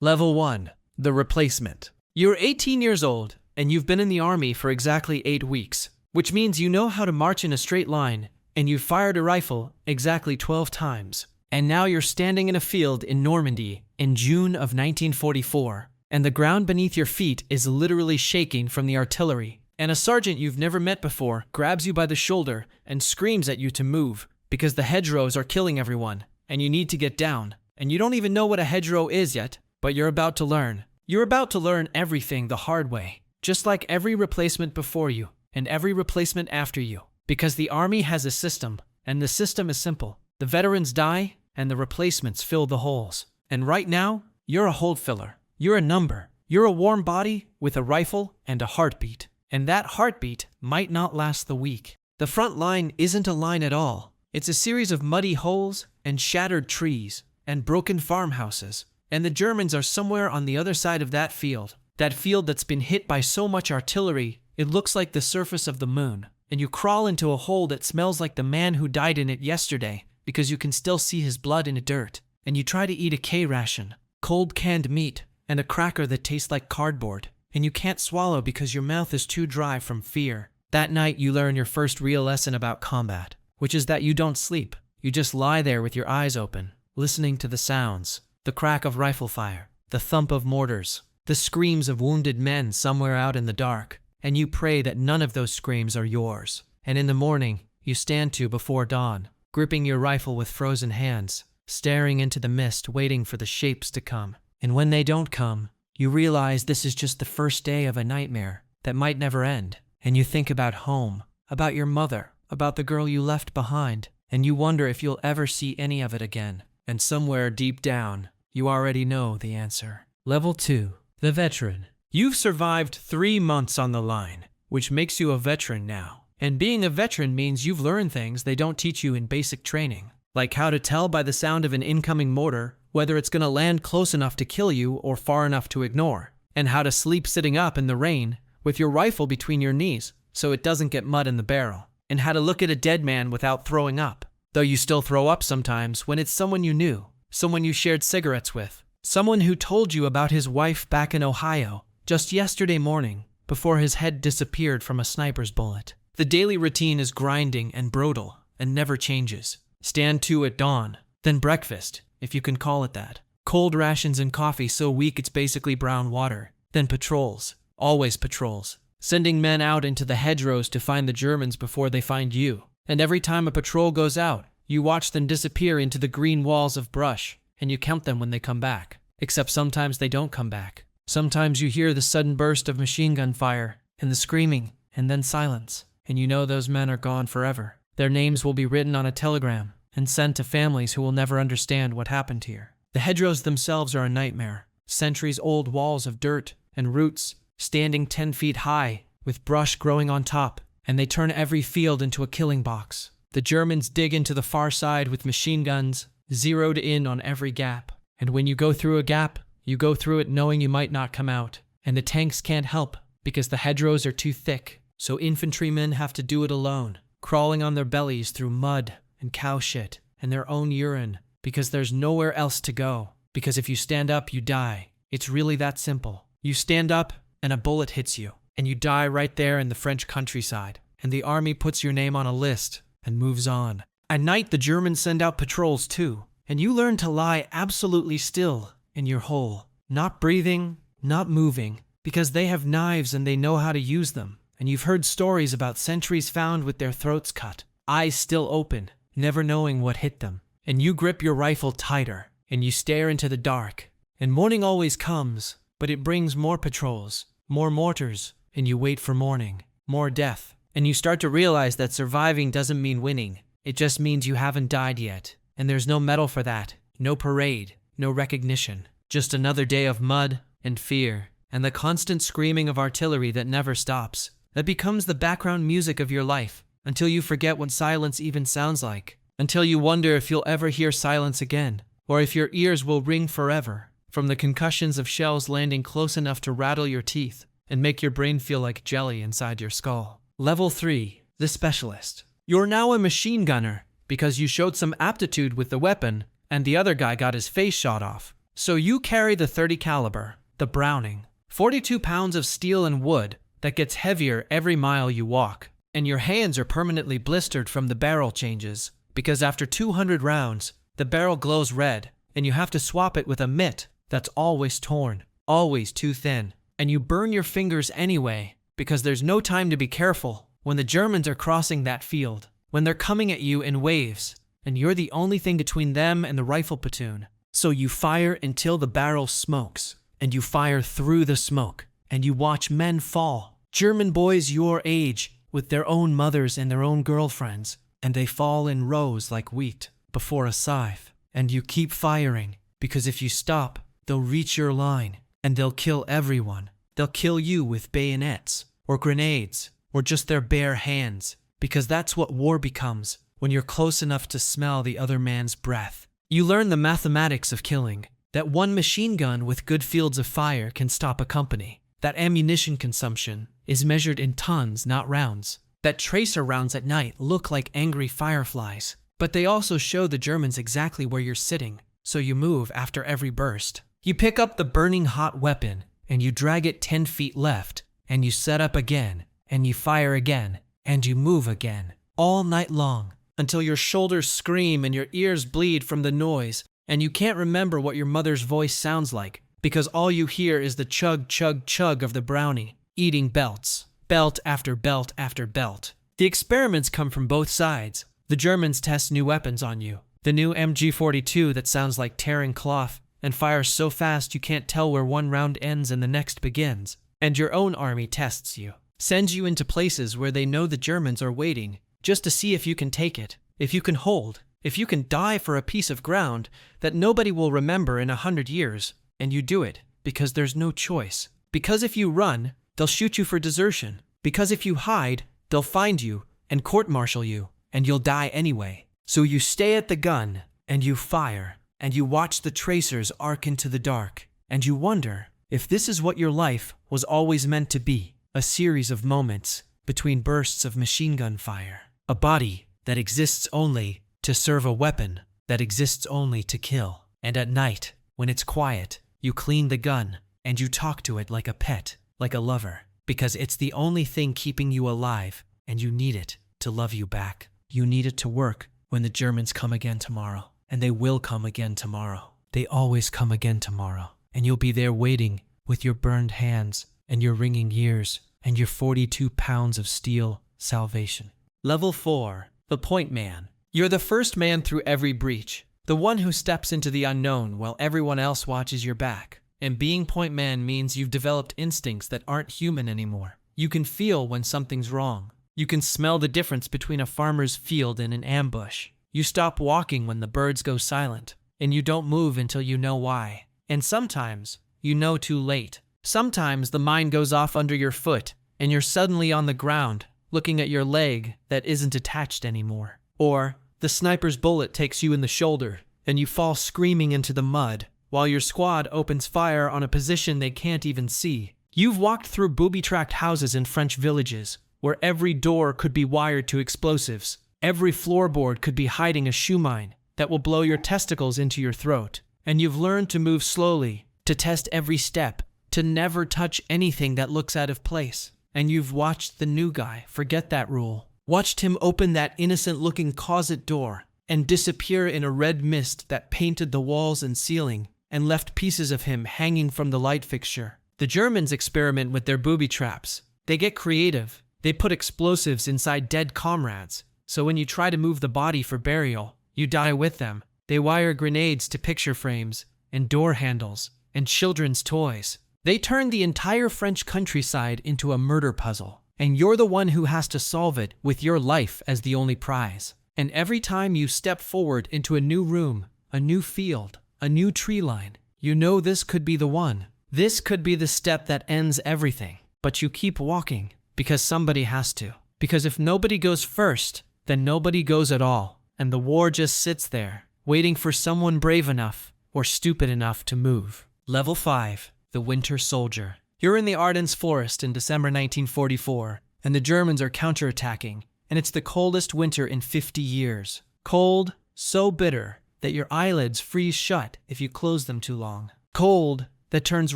Level 1. The Replacement. You're 18 years old, and you've been in the army for exactly 8 weeks, which means you know how to march in a straight line, and you've fired a rifle exactly 12 times. And now you're standing in a field in Normandy in June of 1944, and the ground beneath your feet is literally shaking from the artillery. And a sergeant you've never met before grabs you by the shoulder and screams at you to move because the hedgerows are killing everyone, and you need to get down. And you don't even know what a hedgerow is yet, but you're about to learn. You're about to learn everything the hard way, just like every replacement before you and every replacement after you. Because the army has a system, and the system is simple. The veterans die, and the replacements fill the holes. And right now, you're a hole filler. You're a number. You're a warm body with a rifle and a heartbeat. And that heartbeat might not last the week. The front line isn't a line at all. It's a series of muddy holes and shattered trees and broken farmhouses. And the Germans are somewhere on the other side of that field that's been hit by so much artillery, it looks like the surface of the moon. And you crawl into a hole that smells like the man who died in it yesterday because you can still see his blood in the dirt. And you try to eat a K-ration, cold canned meat, and a cracker that tastes like cardboard. And you can't swallow because your mouth is too dry from fear. That night you learn your first real lesson about combat, which is that you don't sleep. You just lie there with your eyes open, listening to the sounds, the crack of rifle fire, the thump of mortars, the screams of wounded men somewhere out in the dark, and you pray that none of those screams are yours. And in the morning, you stand to before dawn, gripping your rifle with frozen hands, staring into the mist waiting for the shapes to come. And when they don't come, you realize this is just the first day of a nightmare that might never end. And you think about home, about your mother, about the girl you left behind, and you wonder if you'll ever see any of it again. And somewhere deep down, you already know the answer. Level 2. The Veteran. You've survived 3 months on the line, which makes you a veteran now. And being a veteran means you've learned things they don't teach you in basic training, like how to tell by the sound of an incoming mortar whether it's going to land close enough to kill you or far enough to ignore, and how to sleep sitting up in the rain with your rifle between your knees so it doesn't get mud in the barrel, and how to look at a dead man without throwing up, though you still throw up sometimes when it's someone you knew, someone you shared cigarettes with, someone who told you about his wife back in Ohio just yesterday morning before his head disappeared from a sniper's bullet. The daily routine is grinding and brutal and never changes. Stand to at dawn, then breakfast, if you can call it that. Cold rations and coffee so weak it's basically brown water. Then patrols, always patrols, sending men out into the hedgerows to find the Germans before they find you. And every time a patrol goes out, you watch them disappear into the green walls of brush, and you count them when they come back. Except sometimes they don't come back. Sometimes you hear the sudden burst of machine gun fire, and the screaming, and then silence. And you know those men are gone forever. Their names will be written on a telegram and sent to families who will never understand what happened here. The hedgerows themselves are a nightmare. Centuries-old walls of dirt and roots standing 10 feet high with brush growing on top, and they turn every field into a killing box. The Germans dig into the far side with machine guns, zeroed in on every gap. And when you go through a gap, you go through it knowing you might not come out. And the tanks can't help because the hedgerows are too thick. So infantrymen have to do it alone, crawling on their bellies through mud and cow shit and their own urine because there's nowhere else to go. Because if you stand up, you die. It's really that simple. You stand up and a bullet hits you and you die right there in the French countryside. And the army puts your name on a list and moves on. At night, the Germans send out patrols too. And you learn to lie absolutely still in your hole, not breathing, not moving, because they have knives and they know how to use them. And you've heard stories about sentries found with their throats cut, eyes still open, never knowing what hit them. And you grip your rifle tighter, and you stare into the dark. And morning always comes, but it brings more patrols, more mortars, and you wait for morning, more death. And you start to realize that surviving doesn't mean winning. It just means you haven't died yet. And there's no medal for that, no parade, no recognition. Just another day of mud and fear, and the constant screaming of artillery that never stops. That becomes the background music of your life, until you forget what silence even sounds like. Until you wonder if you'll ever hear silence again, or if your ears will ring forever, from the concussions of shells landing close enough to rattle your teeth, and make your brain feel like jelly inside your skull. Level 3. The Specialist. You're now a machine gunner, because you showed some aptitude with the weapon, and the other guy got his face shot off. So you carry the .30 caliber, the Browning, 42 pounds of steel and wood that gets heavier every mile you walk, and your hands are permanently blistered from the barrel changes, because after 200 rounds, the barrel glows red, and you have to swap it with a mitt that's always torn, always too thin, and you burn your fingers anyway, because there's no time to be careful when the Germans are crossing that field, when they're coming at you in waves, and you're the only thing between them and the rifle platoon. So you fire until the barrel smokes, and you fire through the smoke, and you watch men fall, German boys your age, with their own mothers and their own girlfriends, and they fall in rows like wheat before a scythe, and you keep firing, because if you stop, they'll reach your line, and they'll kill everyone. They'll kill you with bayonets, or grenades, or just their bare hands, because that's what war becomes when you're close enough to smell the other man's breath. You learn the mathematics of killing, that one machine gun with good fields of fire can stop a company, that ammunition consumption is measured in tons, not rounds, that tracer rounds at night look like angry fireflies, but they also show the Germans exactly where you're sitting, so you move after every burst. You pick up the burning hot weapon, and you drag it 10 feet left, and you set up again, and you fire again, and you move again, all night long, until your shoulders scream and your ears bleed from the noise, and you can't remember what your mother's voice sounds like, because all you hear is the chug, chug, chug of the Brownie, eating belts, belt after belt after belt. The experiments come from both sides. The Germans test new weapons on you. The new MG42 that sounds like tearing cloth and fires so fast you can't tell where one round ends and the next begins. And your own army tests you, sends you into places where they know the Germans are waiting, just to see if you can take it, if you can hold, if you can die for a piece of ground that nobody will remember in 100 years. And you do it because there's no choice. Because if you run, they'll shoot you for desertion. Because if you hide, they'll find you and court-martial you, and you'll die anyway. So you stay at the gun, and you fire, and you watch the tracers arc into the dark, and you wonder if this is what your life was always meant to be, a series of moments between bursts of machine gun fire. A body that exists only to serve a weapon that exists only to kill. And at night, when it's quiet, you clean the gun, and you talk to it like a pet, like a lover, because it's the only thing keeping you alive, and you need it to love you back. You need it to work when the Germans come again tomorrow, and they will come again tomorrow. They always come again tomorrow, and you'll be there waiting with your burned hands and your ringing ears and your 42 pounds of steel salvation. Level 4, the point man. You're the first man through every breach. The one who steps into the unknown while everyone else watches your back. And being point man means you've developed instincts that aren't human anymore. You can feel when something's wrong. You can smell the difference between a farmer's field and an ambush. You stop walking when the birds go silent, and you don't move until you know why. And sometimes, you know too late. Sometimes the mine goes off under your foot, and you're suddenly on the ground, looking at your leg that isn't attached anymore. Or the sniper's bullet takes you in the shoulder, and you fall screaming into the mud, while your squad opens fire on a position they can't even see. You've walked through booby-trapped houses in French villages, where every door could be wired to explosives. Every floorboard could be hiding a shoe mine that will blow your testicles into your throat. And you've learned to move slowly, to test every step, to never touch anything that looks out of place. And you've watched the new guy forget that rule. Watched him open that innocent-looking closet door and disappear in a red mist that painted the walls and ceiling and left pieces of him hanging from the light fixture. The Germans experiment with their booby traps. They get creative. They put explosives inside dead comrades, so when you try to move the body for burial, you die with them. They wire grenades to picture frames and door handles and children's toys. They turn the entire French countryside into a murder puzzle. And you're the one who has to solve it with your life as the only prize. And every time you step forward into a new room, a new field, a new tree line, you know this could be the one. This could be the step that ends everything. But you keep walking because somebody has to. Because if nobody goes first, then nobody goes at all. And the war just sits there, waiting for someone brave enough or stupid enough to move. Level 5, the Winter Soldier. You're in the Ardennes forest in December 1944, and the Germans are counterattacking, and it's the coldest winter in 50 years. Cold, so bitter, that your eyelids freeze shut if you close them too long. Cold that turns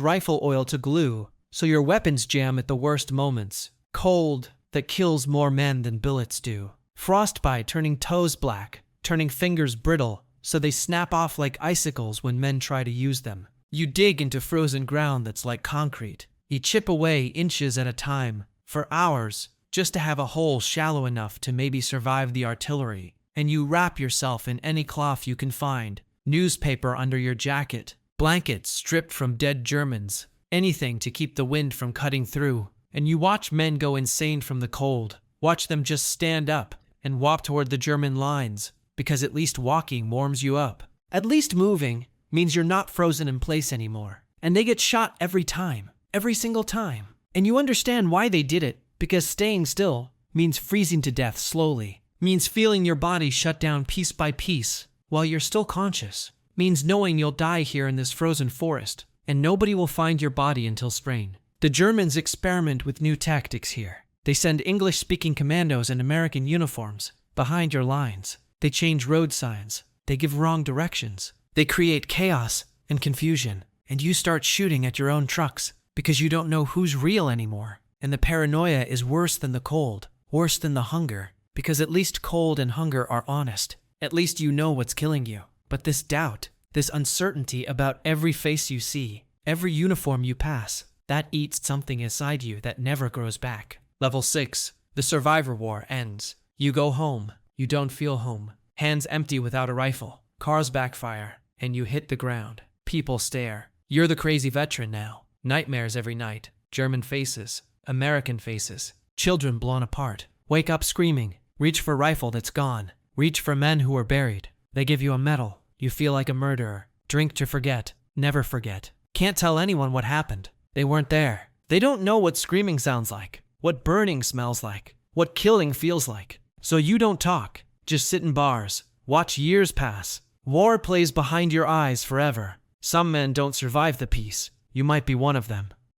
rifle oil to glue, so your weapons jam at the worst moments. Cold that kills more men than bullets do. Frostbite turning toes black, turning fingers brittle, so they snap off like icicles when men try to use them. You dig into frozen ground that's like concrete. You chip away inches at a time, for hours, just to have a hole shallow enough to maybe survive the artillery. And you wrap yourself in any cloth you can find, newspaper under your jacket, blankets stripped from dead Germans, anything to keep the wind from cutting through. And you watch men go insane from the cold, watch them just stand up and walk toward the German lines, because at least walking warms you up. At least moving means you're not frozen in place anymore. And they get shot every time, every single time. And you understand why they did it, because staying still means freezing to death slowly, means feeling your body shut down piece by piece while you're still conscious, means knowing you'll die here in this frozen forest, and nobody will find your body until spring. The Germans experiment with new tactics here. They send English-speaking commandos in American uniforms behind your lines. They change road signs. They give wrong directions. They create chaos and confusion, and you start shooting at your own trucks because you don't know who's real anymore. And the paranoia is worse than the cold, worse than the hunger, because at least cold and hunger are honest. At least you know what's killing you. But this doubt, this uncertainty about every face you see, every uniform you pass, that eats something inside you that never grows back. Level 6. The Survivor War ends. You go home. You don't feel home. Hands empty without a rifle. Cars backfire, and you hit the ground. People stare. You're the crazy veteran now. Nightmares every night. German faces. American faces. Children blown apart. Wake up screaming. Reach for rifle that's gone. Reach for men who are buried. They give you a medal. You feel like a murderer. Drink to forget. Never forget. Can't tell anyone what happened. They weren't there. They don't know what screaming sounds like, what burning smells like, what killing feels like. So you don't talk. Just sit in bars. Watch years pass. War plays behind your eyes forever. Some men don't survive the peace. You might be one of them.